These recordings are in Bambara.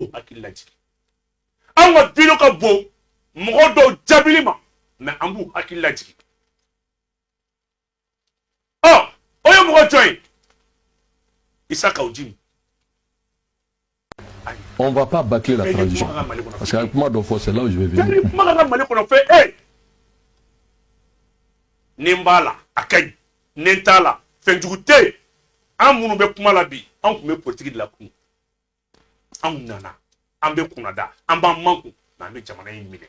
o hakili lajigi an ka video ka bon mɔgɔ dɔw jabili ma mais an b'u hakili lajigi o ye mɔgɔ jɔn ye Issa Kaoudim. On va pas bâcler la transition. Parce qu'avec moi, c'est là où je vais venir. Nimbala, Akay, Nentala, Fendjoute, Amounbe Kumalabi, Ankume politique de la Kou. Amnana, Ambe Kunada, Amba Mankou, Name Jamana Mine,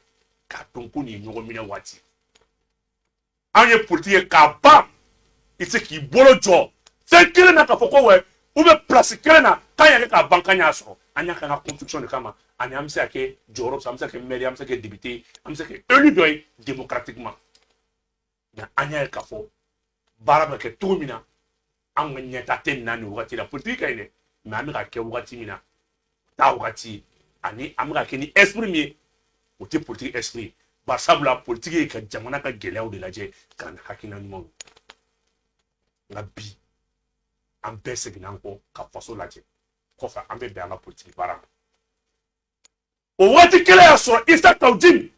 Katonkuni, Nogomina Wati. Anye politique Kabam, il sait qu'il bolo job. C'est qu'il n'a pas fait ou bien place qu'il n'a pas y a bankanya so. Anya kana construction de kama, anya amsa ke Jorob, amsa ke maire, amsa ke député, amsa ke élu doy démocratiquement. Na anya ka fo baraba ke tumina anga nyata ten nani wakati la politique ine mais amika ke wakati mina ta wakati ani amika ke ni exprimer ou te politique esprit ba sabula politique ka jamana ka gelew de laje kan hakina ni mo na bi an bɛɛ seginna an kɔ ka faso lajɛ kɔfɛ an bɛ bɛn an ka politiki baara ma o waati kelen y'a sɔrɔ Issa Kaoudim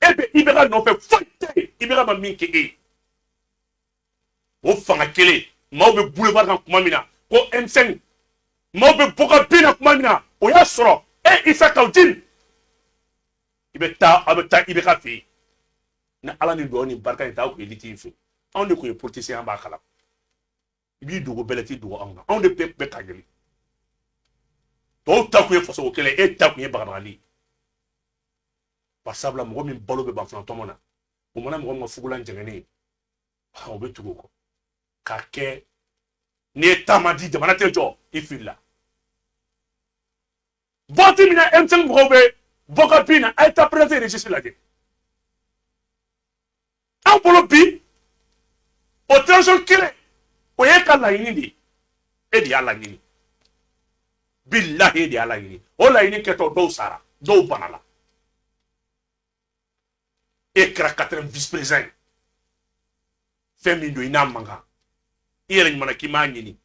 e bɛ IBK nɔfɛ foyi tɛ yen IBK ma min kɛ e ye o fanga kelen maaw bɛ boulevard kan tuma min na ko M5 maaw bɛ bɔ ka bin na tuma min na o y'a sɔrɔ Issa Kaoudim i bɛ taa aw bɛ taa IBK fɛ yen ni Ala ni dugawu ni barika in ta aw kun ye litiri fɛ anw de kun ye politicien an b'a kala i b'i dogo bɛlɛti dogo anw na anw de bɛɛ ka gɛlɛn tɔw ta kun ye faso kɛlɛ e ta kun ye bagabagali par sabula mɔgɔ min balo bɛ ban filatɔmɔ na o mana mɔgɔ min ka fugulan jɛngɛnen o bɛ tugu o kɔ k'a kɛ n'i ye taama di jamana tɛ jɔ i filila waati min na M5 mɔgɔw bɛ bɔ ka bin na a ye taa président registre lajɛ an bolo bi o transition kelen o ye ka laɲini de e de y'a laɲini billahi e de y'a laɲini o laɲini kɛtɔ dɔw sara dɔw banala e kɛra 4e vice président ye fɛn min don i n'a mankan i yɛrɛ ɲuman na k'i m'a ɲini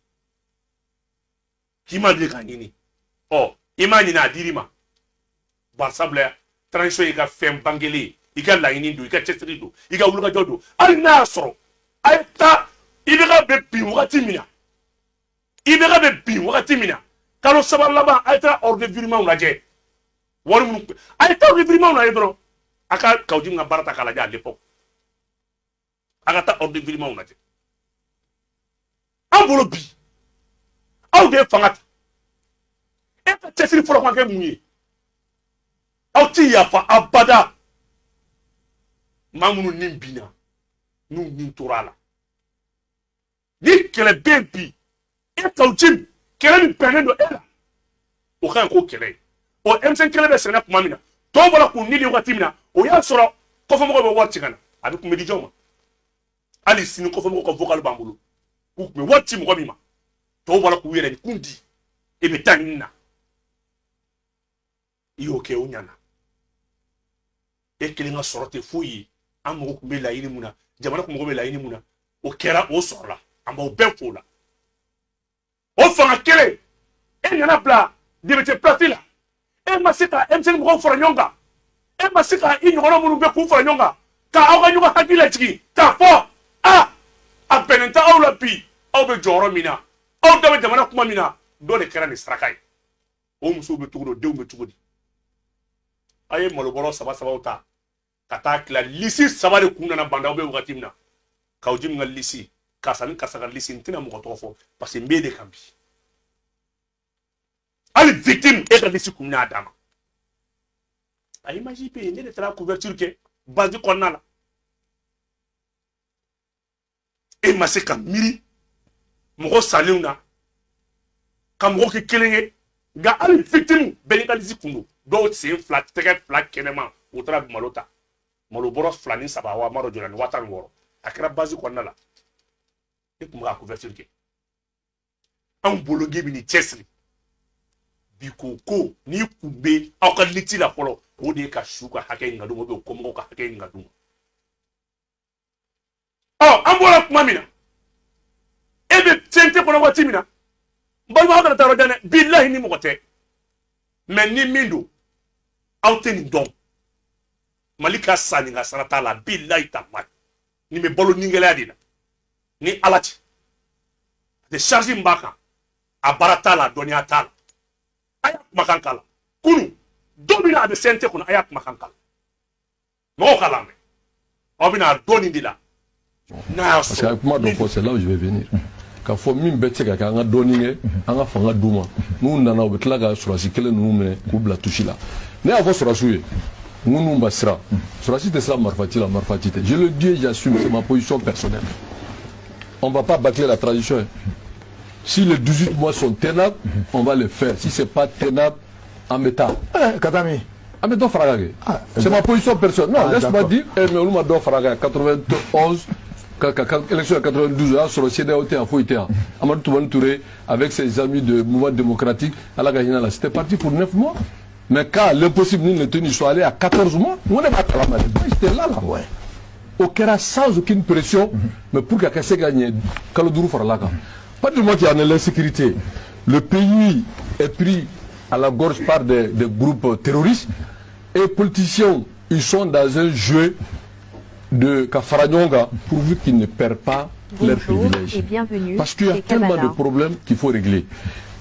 k'i ma deli k'a ɲini i m'a ɲini a dir'i ma bari sabula transition y'i ka fɛn bangelen ye i ka laɲini don i ka cɛsiri don i ka wulikajɔ don hali n'a y'a sɔrɔ a ye taa IBK bɛ bin wagati min na IBK bɛ bin wagati min na kalo saba laban a ye taa ordre de virement lajɛ wari minnu a ye taa ordre de virement lajɛ dɔrɔn a ka Kaoudim ka baara ta k'a lajɛ à l'époque a ka taa ordre de virement lajɛ an bolo bi aw de ye fanga ta e ka cɛsiri fɔlɔ ka kɛ mun ye aw ti yafa abada maa minnu ni binna n'u ni tora a la ni kɛlɛ bɛ yen bi e Kaoudim kɛlɛ min bɛnnen don e la o ka ɲi ko kɛlɛ ye o M5 kɛlɛ bɛ sɛnɛ tuma min na tɔw bɔra k'u ni wagati min na o y'a sɔrɔ kɔfɛmɔgɔw bɛ wari ci ka na a bɛ kun bɛ di jɔn ma hali sini kɔfɛmɔgɔw ka vocal b'an bolo k'u kun bɛ wari ci mɔgɔ min ma tɔw bɔra k'u yɛrɛ kun di e bɛ taa nin na i y'o kɛ o ɲana e kelen ka sɔrɔ tɛ foyi ye an mago kun bɛ laɲini mun na jamana kun mago bɛ laɲini mun na o kɛra o sɔrɔla an b'aw bɛɛ fo la o fanga kelen e nana bila député place la e ma se ka M5 mɔgɔw fara ɲɔgɔn kan e ma se ka i ɲɔgɔnna minnu bɛ k'u fara ɲɔgɔn kan k'aw ka ɲɔgɔn hakili lajigi k'a fɔ a bɛnnen tɛ aw la bi aw bɛ jɔyɔrɔ min na aw da bɛ jamana kuma min na dɔ de kɛra nin saraka ye o musow bɛ cogo di o denw bɛ cogo di a ye malobɔrɔ saba ta ka taa tila lisi saba de kun nana banda aw bɛ wagati min na Kaoudim ka lisi karisa ni karisa ka lisi n tɛna mɔgɔ tɔgɔ fɔ parce que n b'e de kan bi hali victime e ka lisi kun y'a d'a ma a image bɛ yen ne de taara couverture kɛ base kɔnɔna la e ma se ka miiri mɔgɔ salenw na ka mɔgɔ kɛ kelen ye nka hali victime bɛɛ n'i ka lisi kun don dɔw sen fila tɛgɛ fila kɛnɛma o taara malo ta malo bɔrɔ 2 ni 3 wa maro jɔla ni 16 a kɛra base kɔnɔna la e kun bɛ ka couverture kɛ anw bolo ge bi ni cɛsiri bi ko n'i kun bɛ aw ka liti la fɔlɔ o de ye ka su ka hakɛ ɲininka d'u ma o kɔmɔgɔw ka hakɛ ɲininka d'u ma an bɔra kuma min na e bɛ fɛn tɛ kɔnɔ waati min na n balimaw kana taa yɔrɔ jan dɛ bilahi ni mɔgɔ tɛ mais ni mindo auteni don malika sani nga sarata la billahi tamat ni me bolo ningele adina ni alati de charge mbaka abarata la donia tal ayak makankala kunu domina de sente kuna ayak makankala mo kalame obina doni dila na parce que moi donc c'est là où je vais venir ka fo min bete ka nga doni nga fanga duma nous nana obetla ga surasi kele nous me ku bla tushila ne avo surasuye nous basra surasi de ça marfatite je le dis et j'assume, c'est ma position personnelle. On va pas bâcler la tradition. Si les 18 mois sont tenables, on va les faire. Si c'est pas tenable, en métal. Katami. En métal Faragage. C'est ma position personnelle. Non, laisse-moi dire, mais on m'a donné Faragage 91, élection de 92, sur le CDAOT à Fouitéa. Amadou Toubane Touré, avec ses amis de mouvement démocratique, à la Gagina, c'était parti pour 9 mois. Mais quand l'impossible n'est tenu, ils sont allés à 14 mois, on est pas à la j'étais là. Ouais. Au Kera sans aucune pression, mais pour qu'elle se gagne, Kalodourou Faralaga. Pas du moins qu'il y a une insécurité. Le pays est pris à la gorge par des groupes terroristes et les politiciens, ils sont dans un jeu de Kafaranyonga pourvu qu'ils ne perdent pas leurs privilèges. Et bienvenue. Parce qu'il y a tellement de problèmes qu'il faut régler.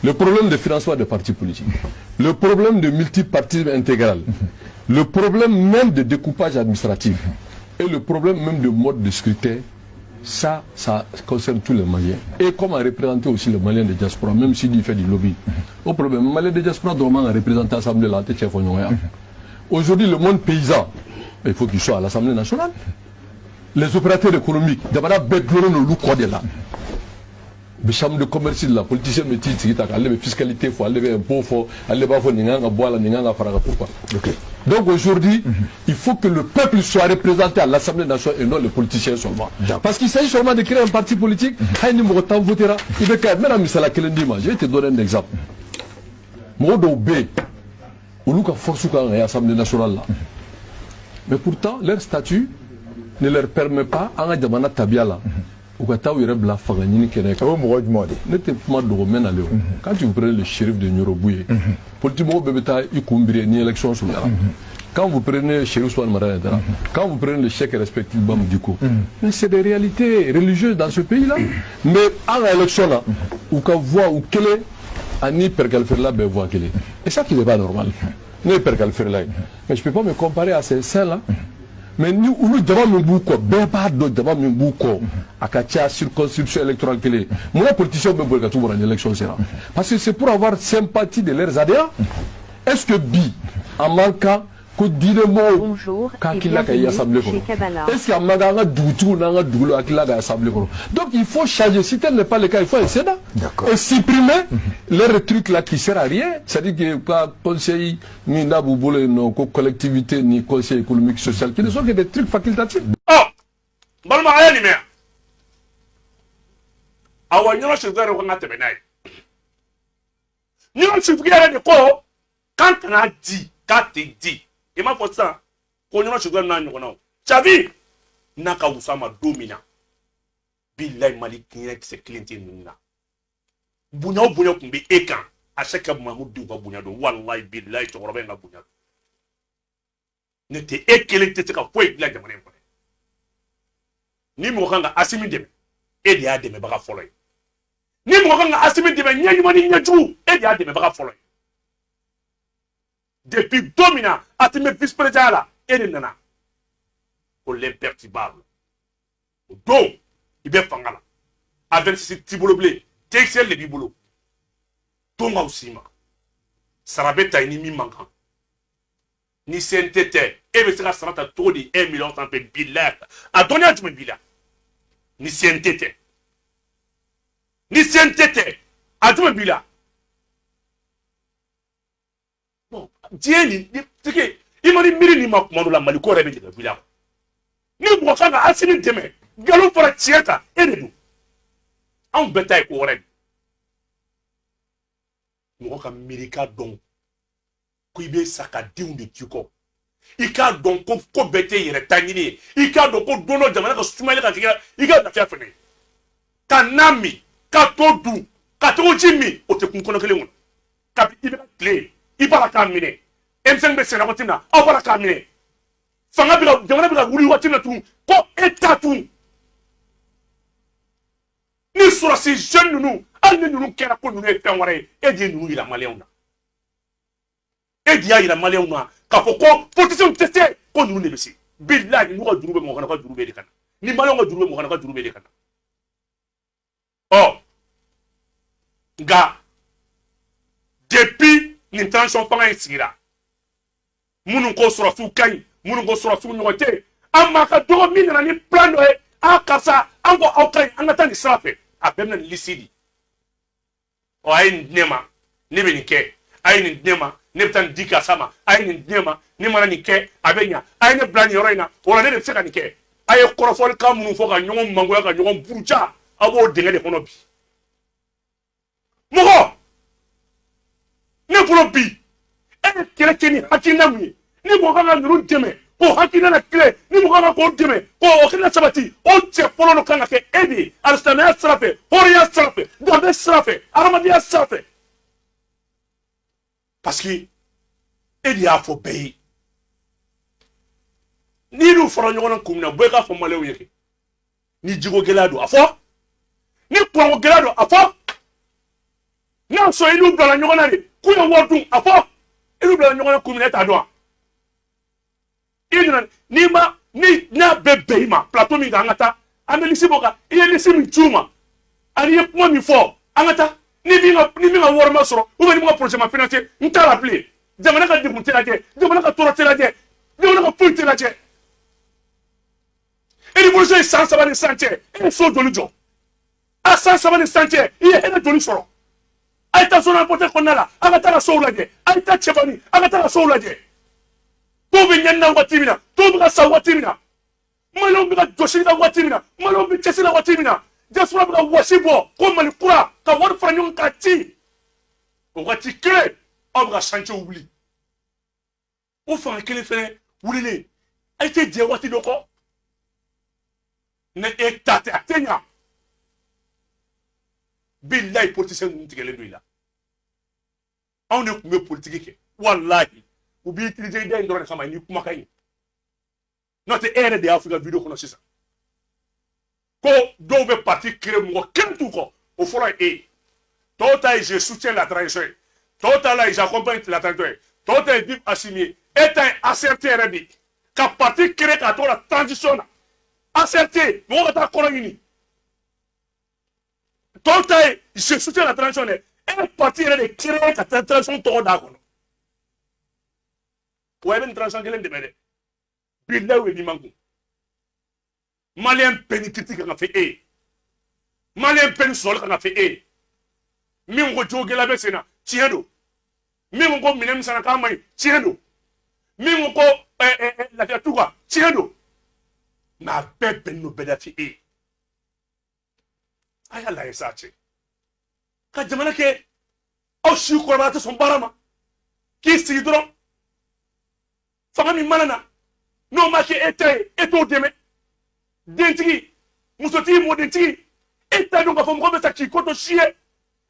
Le problème de financement des partis politiques, le problème de multipartisme intégral, le problème même de découpage administratif et le problème même de mode de scrutin, ça concerne tous les Maliens. Et comment représenter aussi les Maliens de diaspora, même s'il fait du lobby. Au problème, les Maliens de diaspora doivent représenter l'Assemblée là. Aujourd'hui, le monde paysan, il faut qu'il soit à l'Assemblée nationale. Les opérateurs économiques, d'abord, là. Les chambres de commerce, la politicien me dit qu'il la fiscalité, il faut aller impôt, il faut aller pourquoi. Donc aujourd'hui, il faut que le peuple soit représenté à l'Assemblée nationale et non les politiciens seulement. Parce qu'il s'agit seulement de créer un parti politique, je vais te donner un exemple. Modo B, ou force à l'Assemblée nationale là. Mais pourtant, leur statut ne leur permet pas, en demandant Tabiala. Quand tu prenez le shérif de Nyorobuye, quand vous prenez le shérif quand vous prenez le chèque respectif Bamdiko, mais c'est des réalités religieuses dans ce pays-là. Mais en élection là, où qu'on voit où quel est, Annie Pergalferla, ben voit quel est. Et ça qui n'est pas normal. Mais je ne peux pas me comparer à ces saints-là. Mais nous devons beaucoup, ben pas d'autres devant nous beaucoup, à Katia circonscription électorale que les. Moi, politicien, me boule tout en élection sera. Parce que c'est pour avoir sympathie de leurs adhérents. Est-ce que Bi, en manquant, que dynamo, bonjour quand et il a bienvenue assemblée, chez Kabbalah. est-ce qu'il y a un doutou, un doulo, qu'il a assemblée. Donc il faut changer. Si tel n'est pas le cas, il faut un Sénat. Et supprimer les trucs là qui ne servent à rien. C'est-à-dire que pas conseil, ni n'aboubole, non, collectivité, ni conseil économique, social, qui ne sont que des trucs facultatifs. Oh! Balma ayani mea. Awa nyono shigare ko ngate benai. Nyono shigare ni ko quand on a dit, quand tu dis, et ma faute ça, qu'on nyono shigare na nyono. Chavi naka usama domina. Billahi malikin ki se cliente nuna. Bunya kumbi ekan. A chaque Mahmoud Douba bunya do wallahi billahi to robe na bunya. Ne te ekele te ka foi billahi jamane ko. Ni mo kanga asimi deme e dia deme baka folo ni mo kanga asimi deme nyanyu mani nyaju e dia deme baka folo depuis domina asimi vice président là e de nana ko l'imperturbable donc il be fangala avec ce tibolo blé texel le bibolo tonga usima sarabeta ni mi mankan ni sentete e be sera sarata to di 1 million sans pe billahi a donné à tu billahi ni sentete a tu billahi bon dieni c'est que il m'a dit miri ni ma komando la maliko rebe de billahi ni bo kanga asini deme galo fora tieta e de du on betaille ko rebe mo ka mirika don ko ibe saka diun de tuko ika don ko bete yere tangini ika don ko dono jamana ka sumale ka tiga ika da fiafene kanami ka todu ka to jimi o te kun kono kele ngun ka ibe ka tle i b'a la k'a minɛ M5 bɛ sɛnɛ waati min na aw b'a la k'a minɛ fanga bɛ ka jamana bɛ ka wuli waati min na tun ko e ta tun ni sɔrɔsi jeune ninnu hali ni ninnu kɛra ko ninnu ye fɛn wɛrɛ ye e de ye ninnu yira maliyɛnw na e de y'a yira maliyɛnw na k'a fɔ ko politiciens tɛ se ko ninnu de bɛ se bilahi n'u ka juru bɛ mɔgɔ kana ka juru bɛ de ka na ni maliyɛnw ka juru bɛ mɔgɔ kana ka juru bɛ de ka na ɔ nka depuis nin transition fanga in sigira minnu ko sɔrɔsiw ka ɲi minnu ko sɔrɔsiw ɲɔgɔn tɛ an ma ka dɔgɔ min nana ni plan dɔ ye a karisa an ko aw ka ɲi an ka taa nin sira fɛ a bɛɛ bɛna nin lisi di ɔ a ye nin di ne ma ne bɛ nin kɛ a ye nin di ne ma ne bɛ taa nin di karisa ma a ye nin di ne ma ne mana nin kɛ a bɛ ɲa a ye ne bila nin yɔrɔ in na o la ne de bɛ se ka nin kɛ a ye kɔrɔfɔlikan minnu fɔ ka ɲɔgɔn mangoya ka ɲɔgɔn buruja a b'o dingɛ de kɔnɔ bi mɔgɔ ne bolo bi e ye kɛlɛ kɛ ni hakilina mun ye ni mɔgɔ kan ka ninnu dɛmɛ k'o hakilina na tile ni mɔgɔ kan k'o dɛmɛ k'o hakilina sabati o cɛ fɔlɔ dɔ kan ka kɛ e de ye alisilamɛya sira fɛ hɔrɔnya sira fɛ danbe sira fɛ adamadenya sira fɛ parce que e de y'a fɔ bɛɛ ye n'i n'u fɔra ɲɔgɔn na kun min na bɛɛ k'a fɔ maliyɛnw ye kɛ ni jiko gɛlɛya don a fɔ ni kuranko gɛlɛya don a fɔ n'a sɔrɔ i n'u bilala ɲɔgɔn na de k'u ye wari dun a fɔ i n'u bilala ɲɔgɔn na kun min na e t'a dɔn wa i nana n'i ma ni n'a bɛɛ bɛn i ma plateau min kan an ka taa an bɛ lisi bɔ kan i ye lisi min ci u ma ani i ye kuma min fɔ an ka taa ni min ka wari ma sɔrɔ ou bien ni min ka projet ma financé n t'a la bilen jamana ka degun tɛ lajɛ jamana ka tɔɔrɔ tɛ lajɛ jamana ka foyi tɛ lajɛ révolution ye san 3 ni san cɛ e ye so joli jɔ a san 3 ni san cɛ i ye hɛrɛ joli sɔrɔ a ye taa so n'importe kɔnɔna la a ka taa ka sow lajɛ a ye taa cɛbani a ka taa ka sow lajɛ dɔw bɛ ɲɛni na waati min na dɔw bɛ ka sa waati min na maliyɛnw bɛ ka jɔsi la waati min na maliyɛnw bɛ cɛsiri la waati min na diaspora bɛ ka wɔsi bɔ ko mali kura ka wari fara ɲɔgɔn kan ci o waati kelen aw bɛ ka chantier wuli o fanga kelen fɛnɛ wulilen a ye tɛ jɛ waati dɔ kɔ ne e ta tɛ a tɛ ɲa bilayi politicien ninnu tigɛlen don i la anw de tun bɛ politiki kɛ walahi u b'i utiliser da in dɔrɔn de kama ni kumakan ɲi n'o tɛ e yɛrɛ de y'a fɔ i ka video kɔnɔ sisan ko dɔw bɛ parti créer mɔgɔ kelen t'u kɔ o fɔlɔ ye e ye tɔw ta ye je soutiens la transition ye tɔw ta la ye j'accompagne la transition ye tɔw ta ye Vive Assimi ye e ta ye ACRT yɛrɛ de ye ka parti créer k'a tɔgɔ la transition na ACRT mɔgɔ ka taa kɔrɔ ɲini tɔw ta ye je soutiens la transition dɛ e parti yɛrɛ de créer ka taa transition tɔgɔ d'a kɔnɔ wa i bɛ nin transition kelen dɛmɛ dɛ bilayi o ye n'i man kun maliyɛn bɛɛ ni critique kan ka fɛ e ye maliyɛn bɛɛ ni sɔrɔli kan ka fɛ e ye min ko jogo gɛlɛya bɛ sen na tiɲɛ don min ko minɛn min sanna k'a man ɲi tiɲɛ don min ko lafiya t'u kan tiɲɛ don mɛ a bɛɛ bɛnnen don bɛɛ da fɛ e ye a y'a lajɛ sa cɛ ka jamana kɛ aw si kɔrɔbaya tɛ sɔn baara ma k'i sigi dɔrɔn fanga min mana na n'o ma kɛ e ta ye e t'o dɛmɛ dentigi musotigi mɔdentigi e t'a dɔn k'a fɔ mɔgɔ bɛ se k'i ko to si ye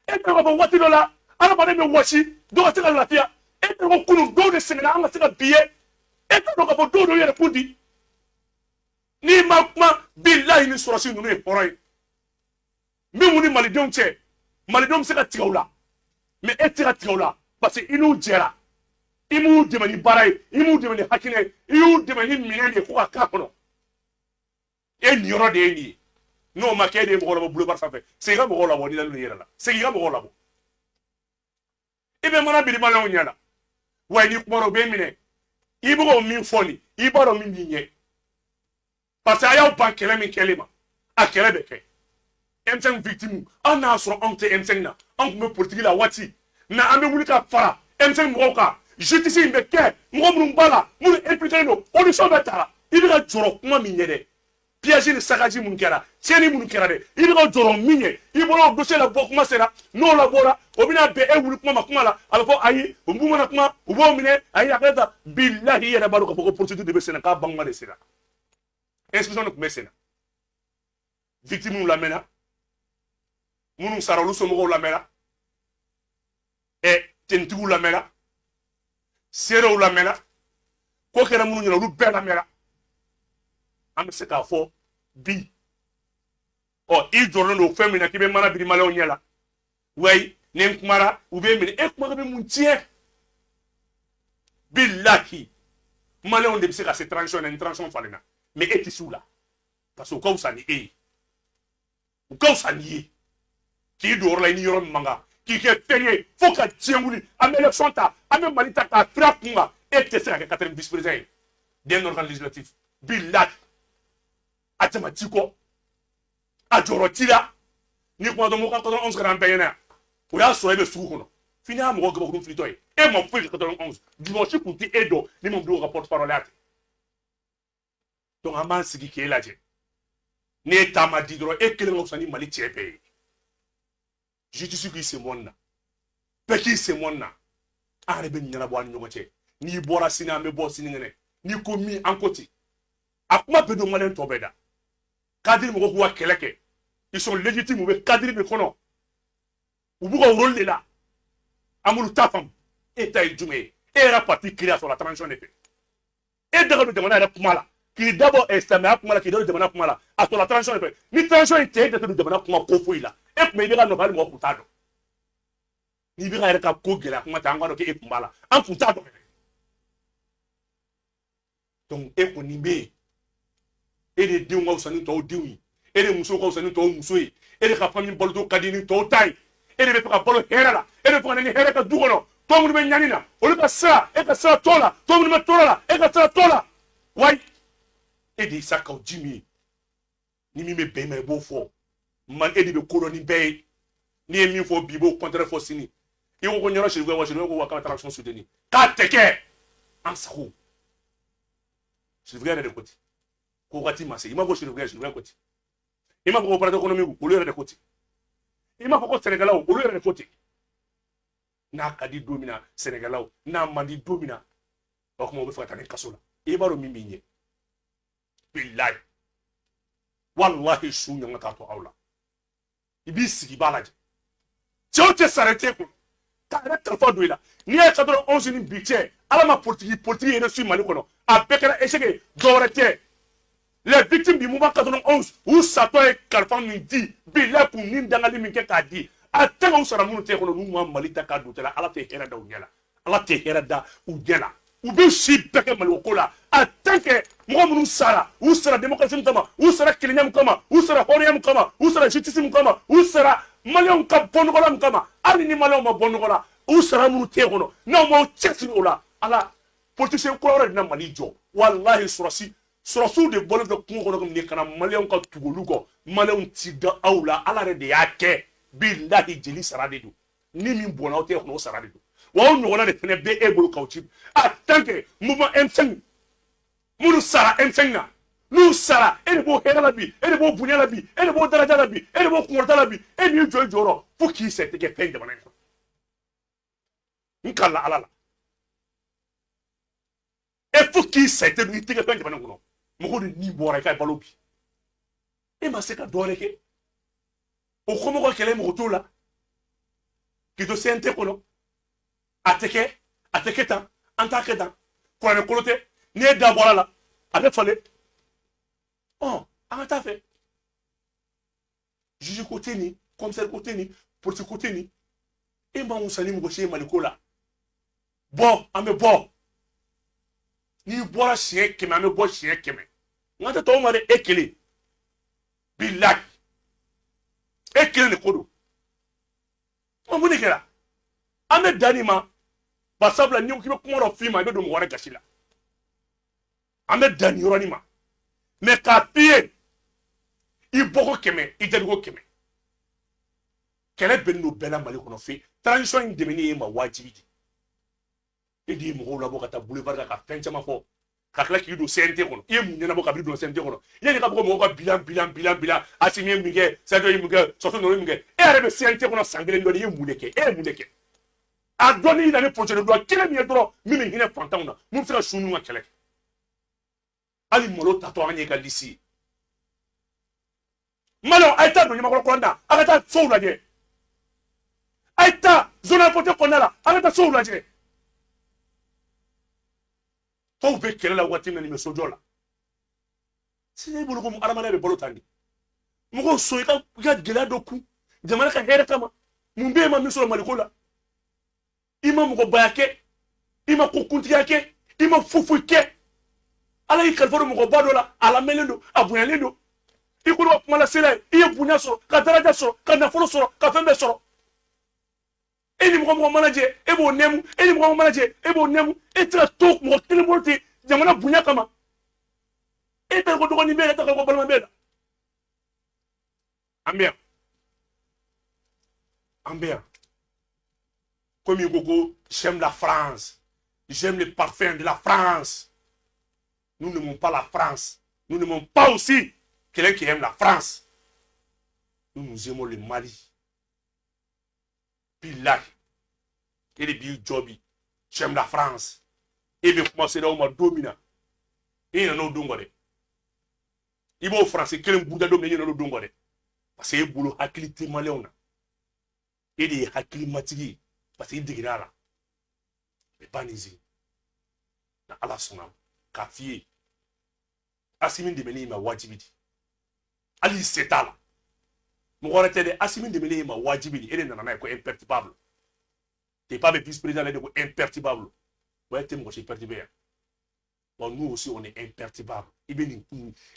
e t'a dɔn k'a fɔ waati dɔ la adamaden bɛ wɔsi dɔw ka se ka lafiya e t'a dɔn ko kunun dɔw de sɛgɛnna an ka se ka bi ye e t'a dɔn k'a fɔ dɔw yɛrɛ kun di n'i ma kuma bilahi ni sɔrɔsi ninnu ye hɔrɔn ye min ni malidenw cɛ malidenw bɛ se ka tigɛ u la mɛ e tɛ se ka tigɛ u la parce que i n'u jɛra i m'u dɛmɛ ni baara ye i m'u dɛmɛ ni hakilina ye i y'u dɛmɛ ni minɛn de ye fo ka k'a kɔnɔ e nin yɔrɔ de ye nin ye n'o ma kɛ e de ye mɔgɔw labɔ boulevard sanfɛ segin i ka mɔgɔw labɔ n'i lal'u yɛrɛ la segin i ka mɔgɔw labɔ i bɛ mana biri maliyɛnw ɲɛ la wa n'i kumana u b'e minɛ i bɛ k'o min fɔ nin i b'a dɔn min b'i ɲɛ parce que a y'aw ban kɛlɛ min kɛli ma a kɛlɛ bɛ kɛ M5 victime an n'a sɔrɔ anw tɛ M5 na an tun bɛ politiki la waati mɛ an bɛ wuli ka fara M5 mɔgɔw kan justice in bɛ kɛ mɔgɔ minnu b'a la minnu impliqué don audition bɛ ta i bɛ ka jɔrɔ kuma min ɲɛ dɛ piège ni saccage minnu kɛra tiɲɛni minnu kɛra dɛ i bɛ ka jɔrɔ min ɲɛ i bɔra o dossier la bɔ kuma sera n'o labɔra o bɛna bɛn e wuli kuma ma kuma la a bɛ fɔ ayi o mun mana kuma u b'o minɛ ayi a ka ta bilahi i yɛrɛ b'a dɔn k'a fɔ ko procédure de bɛ sen na k'a bangebaga de sera inscription de tun bɛ sen na victime lamɛnna minnu sara olu somɔgɔw lamɛnna tenitigiw lamɛnna serew la mela ko kera munu nyina lu bela mela am se ka fo bi o i jorno no femina kibe mana bi malaw nyela way nen kumara ube mini e kuma be mun tie billahi malaw de se ka se transition falena mais eti soula parce que ko sani e ko sani ki do la ni yoro manga ki ke fenye faut ka tienguli am élection ta am malita ka trakunga et te sera 4e vice-président d'un organe législatif billahi atamatiko ajorotila ni kuma do mo ka 11 grand payena o ya so ebe suku kono fini am go gbo flito e mo fui 11 dimanche pour ti edo ni mo do rapport parole ate donc aman sigi ke laje ne tamadi dro e kele ngo sani mali tiebe justice qui c'est monna peki c'est monna arebe nyana bo an nyogote ni bora sina me bo sini ngene ni ko mi en côté akuma bedo malen tobeda kadiri mo ko wa keleke ils sont légitimes mais kadiri be kono ubugo rôle là amulu tafam eta jume era parti créé sur la transition de paix et de le demander à kumala qui d'abord estamé kumala qui doit demander à kumala à sur la transition de paix ni transition était de demander à kumala ko fuila et mais il va no bal mo kutado ni bi ga ka ko gela kuma ta ngano ke e kumala an kutado donc e ko ni be e de diu ngo sani to diu e de muso ko sani to muso e de ka famille boldo kadini to tai e de be ka bolo herala e de ko ni hera ka dugono to mu be nyanina o le ka sa e ka sa tola to mu me tola e ka sa tola wai e de saka jimi ni mi me be me bo fo man e de be koloni be ni e mi fo bibo contre fo sini e ko nyoro shi go wa shi go wa ka transition soutenir ka teke en sakou je regarde de côté ko gati mase ima go je regarde côté ima ko opérateur économique ko le de côté ima ko sénégalaw ko le de côté na kadi domina sénégalaw na mandi domina o ko mo be fata ne kasola e baro mimi nye billahi wallahi sunya ngata to awla ibi sigi balaje tiote sarete ko ta reta fa do ila ni e ta do 11 ni biche ala ma politique ene su mali kono a bekara échec dorete les victimes du mouvement 91 où sato e kalfan mi di billahi pour nin dangali min ke ka di atanga usara munu te kono nu malita ka do tela ala te hera da unyala ala te hera da unyala u be si beke mali kola atanke mo munu sara u sara démocratie kama u sara kilinyam kama u sara horiam kama u sara justice kama u sara malion ka bonugola kama ali ni malion ma bonugola u sara munu te kono na mo chesi ola ala politicien ko ora na mali jo wallahi surasu de bolo de kungo kono ni kana malion ka tugolugo malion tiga awla ala re de yake billahi jeli sara de do ni min bona o te kono sara de do wa o nyona de tene be able kauchi atanke mouvement M5 munu sara M5 na nu sara ene bo hera bi ene bo bunya la bi ene bo daraja la bi ene bo kumorta la bi ene jo joro fuki se te ke pende bana nkala alala e fuki se te ni te ke pende bana ngono mo ko ni bora ka balobi e ma se ka dore ke o komo ko kele mo tola ki do sente kono ateke tan antake dan ko ne kolote ne da bola la abe fale oh anta fait juge côté ni commissaire côté ni police côté ni e ma musani mo chez malikola bon ame bon ni bola chien keme ame bo chien keme ngata to mare ekele billahi ekele ne kodo o muni kera ame danima basabla ni kibe kuma ro fima be do mo wara gashila ame dani yoroni ma me ka pie i boko keme i jadugo keme kele benno bela mali kono fi transition de meni ma wajibi e di mo la boka ta boulevard ka fenchama fo ka kala ki do sente kono e mu nyana boka bi do sente kono ye ka boko mo ka bilan asimi mige sa do mige so so no mige e arebe sente kono sangre ndo ye mu leke a doni ina ne projet de loi kele mi dro mimi hine fantan na mun fera sunu ma kele ali molo tato anye ka lisi malo aita do nyama ko konda akata so ulaje aita zona pote konala akata so ulaje tɔw bɛ kɛlɛ la waati min na nin bɛ sojɔ la sisan e bolo ko adamadenya bɛ balo tan de mɔgɔw sɔn i ka gɛlɛya dɔ kun jamana ka hɛrɛ kama mun bɛ yen ma min sɔrɔ maliko la i ma mɔgɔbaya kɛ i ma ko kuntigiya kɛ i ma foyi kɛ ala y'i kalifa don mɔgɔba dɔ la a lamɛnlen don a bonyalen don i ko ka kuma lase la i ye bonya sɔrɔ ka daraja sɔrɔ ka nafolo sɔrɔ ka fɛn bɛɛ sɔrɔ e ni mɔgɔ mana jɛ e b'o nɛmu e ni mɔgɔ mana jɛ e b'o nɛmu e tɛ ka to mɔgɔ kelen bolo ten jamana bonya kama e tɛ ko dɔgɔnin bɛ yen e tɛ ko balima bɛ yen an bɛ yan an bɛ yan komi i ko ko j'aime la France j'aime les parfums de la France nous n'aimons pas la France nous n'aimons pas aussi quelqu'un qui aime la France nous aimons le Mali billahi et les billes jobi j'aime la France et bien commencer là au mois domina et il y en a d'autres il va au français quel bouddha domine il y en a d'autres parce que boulot hakilité malien et des hakili matigi parce que digira la mais pas nizi na ala sona kafie asimin de meni ma wajibidi ali setala mugorete de asimin de meni ma wajibidi ele nana ko imperturbable t'es pas le vice-président là de ko imperturbable ouais t'es moi imperturbable bon nous aussi on est imperturbable ibe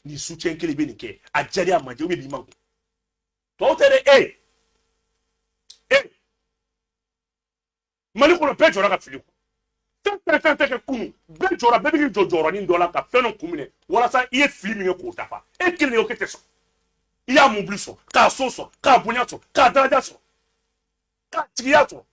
ni soutien que ibe ni ke ajari amaje obi bi mango to tere mali kono bɛɛ jɔra ka fili fɛn kɛ kunu bɛɛ jɔra bɛɛ bɛ k'i jɔ jɔyɔrɔnin dɔ la ka fɛn dɔ kun minɛ walasa i ye fili min kɛ k'o dafa e kelen de y'o kɛ tɛ sɔn i y'a mobili sɔrɔ k'a so sɔrɔ k'a bonya sɔrɔ k'a daraja sɔrɔ k'a tigiya sɔrɔ